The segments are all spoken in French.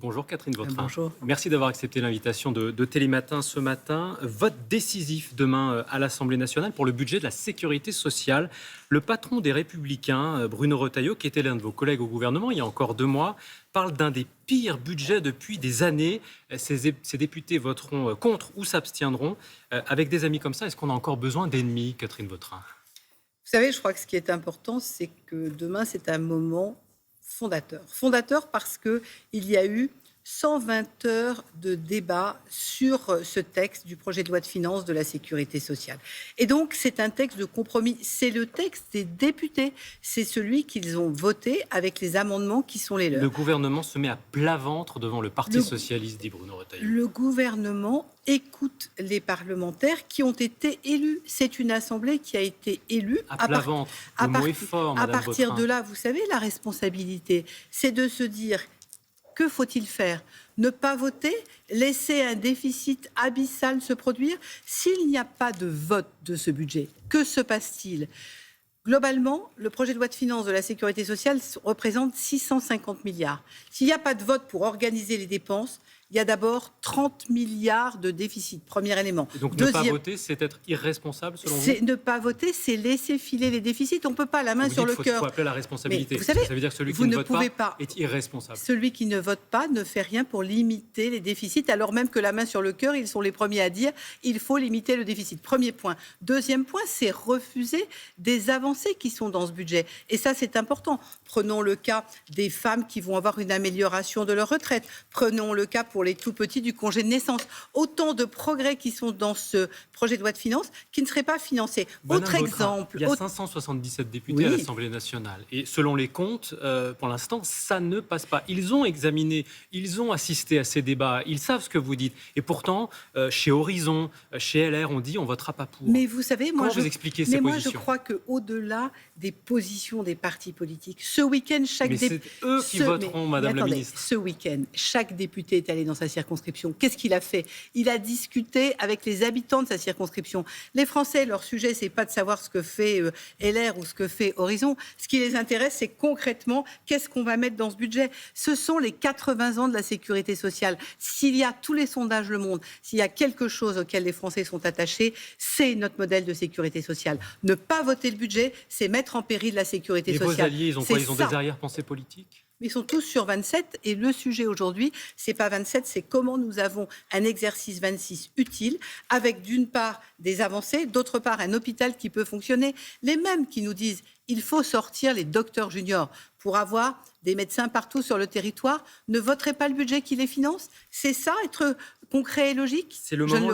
Bonjour Catherine Vautrin. Bonjour. Merci d'avoir accepté l'invitation de Télématin ce matin. Vote décisif demain à l'Assemblée nationale pour le budget de la sécurité sociale. Le patron des Républicains, Bruno Retailleau, qui était l'un de vos collègues au gouvernement il y a encore 2 mois, parle d'un des pires budgets depuis des années. Ces députés voteront contre ou s'abstiendront. Avec des amis comme ça, est-ce qu'on a encore besoin d'ennemis, Catherine Vautrin ? Vous savez, je crois que ce qui est important, c'est que demain, c'est un moment fondateur. Fondateur parce qu'il y a eu 120 heures de débat sur ce texte du projet de loi de finances de la sécurité sociale. Et donc, c'est un texte de compromis. C'est le texte des députés. C'est celui qu'ils ont voté avec les amendements qui sont les leurs. Le gouvernement se met à plat ventre devant le Parti socialiste, dit Bruno Retailleau. Le gouvernement écoute les parlementaires qui ont été élus. C'est une assemblée qui a été élue. À plat ventre, le mot est fort, Madame À partir Vautrin. de là, vous savez, la responsabilité, c'est de se dire... Que faut-il faire ? Ne pas voter ? Laisser un déficit abyssal se produire ? S'il n'y a pas de vote de ce budget, que se passe-t-il ? Globalement, le projet de loi de finances de la sécurité sociale représente 650 milliards. S'il n'y a pas de vote pour organiser les dépenses, il y a d'abord 30 milliards de déficit, premier élément. Et donc ne pas voter, c'est être irresponsable selon vous ? Ne pas voter, c'est laisser filer les déficits. On ne peut pas la main sur le cœur. Il faut appeler la responsabilité. Mais vous savez, ça veut dire que celui qui vous ne ne vote pas est irresponsable. Celui qui ne vote pas ne fait rien pour limiter les déficits, alors même que la main sur le cœur, ils sont les premiers à dire il faut limiter le déficit. Premier point. Deuxième point, c'est refuser des avancées qui sont dans ce budget. Et ça, c'est important. Prenons le cas des femmes qui vont avoir une amélioration de leur retraite. Prenons le cas pour les tout-petits du congé de naissance. Autant de progrès qui sont dans ce projet de loi de finances qui ne seraient pas financés. Autre exemple. Il y a 577 députés à l'Assemblée nationale. Et selon les comptes, pour l'instant, ça ne passe pas. Ils ont examiné, ils ont assisté à ces débats. Ils savent ce que vous dites. Et pourtant, chez Horizon, chez LR, on dit on ne votera pas pour. Mais vous savez, Comment vous expliquez ces positions ? Je crois qu'au-delà des positions des partis politiques, ce week-end, c'est eux qui voteront, Madame la Ministre. Ce week-end, chaque député est allé dans sa circonscription. Qu'est-ce qu'il a fait ? Il a discuté avec les habitants de sa circonscription. Les Français, leur sujet, c'est pas de savoir ce que fait LR ou ce que fait Horizon. Ce qui les intéresse, c'est concrètement qu'est-ce qu'on va mettre dans ce budget. Ce sont les 80 ans de la sécurité sociale. S'il y a tous les sondages le montrent, s'il y a quelque chose auquel les Français sont attachés, c'est notre modèle de sécurité sociale. Ne pas voter le budget, c'est mettre en péril la sécurité sociale. Et vos alliés, ils ont quoi ? Ils ont des arrière-pensées politiques ? Ils sont tous sur 27 et le sujet aujourd'hui, c'est pas 27, c'est comment nous avons un exercice 26 utile avec d'une part des avancées, d'autre part un hôpital qui peut fonctionner. Les mêmes qui nous disent il faut sortir les docteurs juniors pour avoir des médecins partout sur le territoire, ne voteraient pas le budget qui les finance ? C'est ça, être concret et logique ? C'est le moment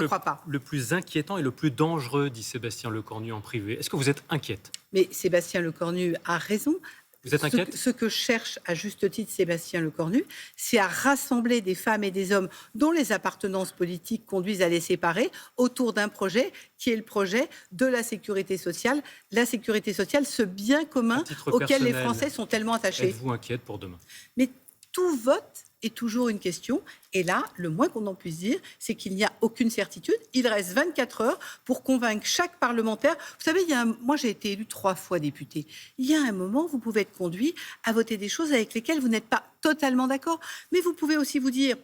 le plus inquiétant et le plus dangereux, dit Sébastien Lecornu en privé. Est-ce que vous êtes inquiète ? Mais Sébastien Lecornu a raison. Vous êtes inquiète ? Ce que cherche à juste titre Sébastien Lecornu, c'est à rassembler des femmes et des hommes dont les appartenances politiques conduisent à les séparer autour d'un projet qui est le projet de la sécurité sociale. La sécurité sociale, ce bien commun auquel les Français sont tellement attachés. Êtes-vous inquiète pour demain ? Mais tout vote est toujours une question. Et là, le moins qu'on en puisse dire, c'est qu'il n'y a aucune certitude. Il reste 24 heures pour convaincre chaque parlementaire. Vous savez, moi j'ai été élue 3 fois députée. Il y a un moment, vous pouvez être conduit à voter des choses avec lesquelles vous n'êtes pas totalement d'accord. Mais vous pouvez aussi vous dire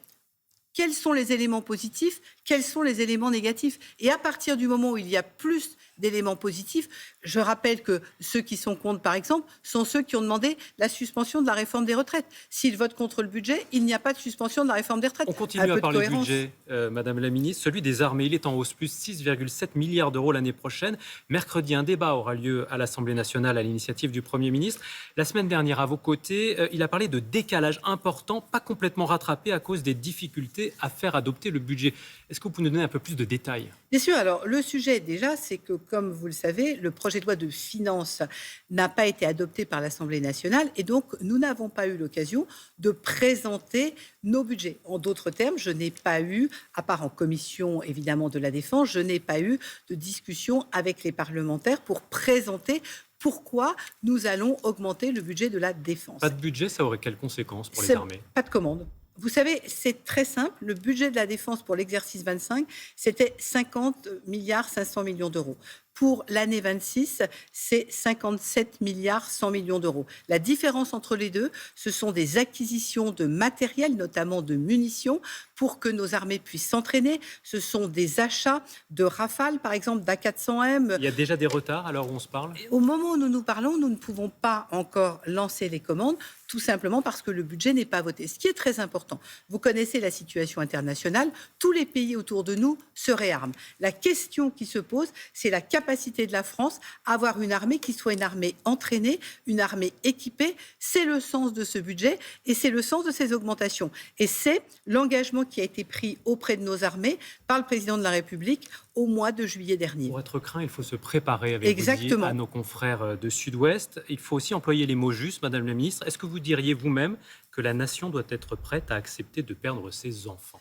quels sont les éléments positifs, quels sont les éléments négatifs. Et à partir du moment où il y a plus d'éléments positifs, je rappelle que ceux qui sont contre, par exemple, sont ceux qui ont demandé la suspension de la réforme des retraites. S'ils votent contre le budget, il n'y a pas de suspension de la réforme des retraites. On continue à parler budget, Madame la Ministre. Celui des armées, il est en hausse, plus 6,7 milliards d'euros l'année prochaine. Mercredi, un débat aura lieu à l'Assemblée nationale à l'initiative du Premier ministre. La semaine dernière, à vos côtés, il a parlé de décalage important, pas complètement rattrapé à cause des difficultés à faire adopter le budget. Est-ce que vous pouvez nous donner un peu plus de détails ? Bien sûr. Alors, le sujet, déjà, c'est que, comme vous le savez, le projet de loi de finances n'a pas été adopté par l'Assemblée nationale et donc, nous n'avons pas eu l'occasion de présenter nos budgets. En d'autres termes, je n'ai pas eu, à part en commission, évidemment, de la Défense, je n'ai pas eu de discussion avec les parlementaires pour présenter pourquoi nous allons augmenter le budget de la Défense. Pas de budget, ça aurait quelles conséquences pour les armées ? Pas de commande. Vous savez, c'est très simple. Le budget de la Défense pour l'exercice 25, c'était 50 milliards 500 millions d'euros. Pour l'année 26, c'est 57 milliards 100 millions d'euros. La différence entre les deux, ce sont des acquisitions de matériel, notamment de munitions, pour que nos armées puissent s'entraîner. Ce sont des achats de Rafale, par exemple, d'A400M. Il y a déjà des retards à l'heure où on se parle? Au moment où nous nous parlons, nous ne pouvons pas encore lancer les commandes, tout simplement parce que le budget n'est pas voté. Ce qui est très important, vous connaissez la situation internationale, tous les pays autour de nous se réarment. La question qui se pose, c'est la capacité de la France à avoir une armée qui soit une armée entraînée, une armée équipée. C'est le sens de ce budget et c'est le sens de ces augmentations. Et c'est l'engagement qui a été pris auprès de nos armées par le président de la République au mois de juillet dernier. Pour être craint, il faut se préparer avec Exactement. à nos confrères de Sud-Ouest. Il faut aussi employer les mots justes, Madame la Ministre. Est-ce que vous diriez vous-même que la nation doit être prête à accepter de perdre ses enfants?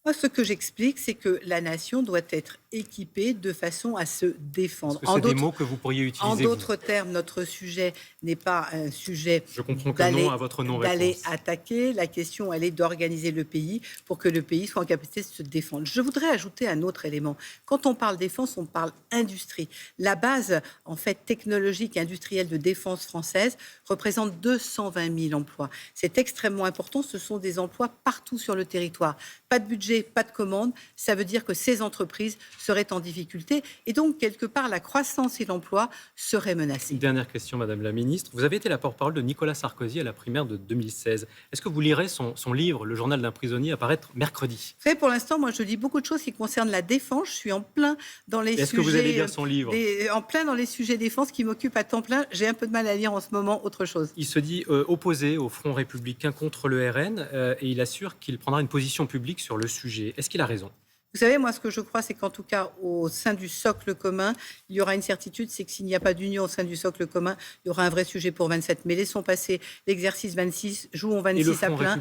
Moi, ce que j'explique, c'est que la nation doit être équipée de façon à se défendre. Est-ce que c'est des mots que vous pourriez utiliser? En d'autres termes, notre sujet n'est pas un sujet Je comprends que non à votre non-réponse. d'aller attaquer. La question, elle est d'organiser le pays pour que le pays soit en capacité de se défendre. Je voudrais ajouter un autre élément. Quand on parle défense, on parle industrie. La base, en fait, technologique et industrielle de défense française représente 220 000 emplois. C'est extrêmement important. Ce sont des emplois partout sur le territoire. Pas de budget, pas de commande. Ça veut dire que ces entreprises seraient en difficulté. Et donc, quelque part, la croissance et l'emploi seraient menacés. Une dernière question, Madame la Ministre. Vous avez été la porte-parole de Nicolas Sarkozy à la primaire de 2016. Est-ce que vous lirez son livre, Le journal d'un prisonnier, apparaître mercredi? Vous savez, pour l'instant, moi, je lis beaucoup de choses qui concernent la défense. Je suis en plein dans les sujets... Est-ce que vous allez lire son livre? En plein dans les sujets défense qui m'occupent à temps plein. J'ai un peu de mal à lire en ce moment autre chose. Il se dit opposé au Front républicain contre le RN et il assure qu'il prendra une position publique sur le sujet. Est-ce qu'il a raison? Vous savez, moi, ce que je crois, c'est qu'en tout cas, au sein du socle commun, il y aura une certitude, c'est que s'il n'y a pas d'union au sein du socle commun, il y aura un vrai sujet pour 27. Mais laissons passer l'exercice 26, jouons 26 à plein.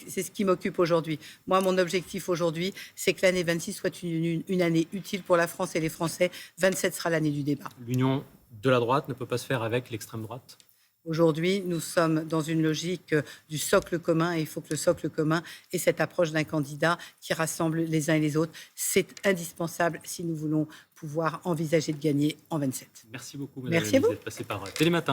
C'est ce qui m'occupe aujourd'hui. Moi, mon objectif aujourd'hui, c'est que l'année 26 soit une année utile pour la France et les Français. 27 sera l'année du débat. L'union de la droite ne peut pas se faire avec l'extrême droite? Aujourd'hui, nous sommes dans une logique du socle commun et il faut que le socle commun ait cette approche d'un candidat qui rassemble les uns et les autres. C'est indispensable si nous voulons pouvoir envisager de gagner en 27. Merci beaucoup, Madame la Ministre, d'être passée par Télématin.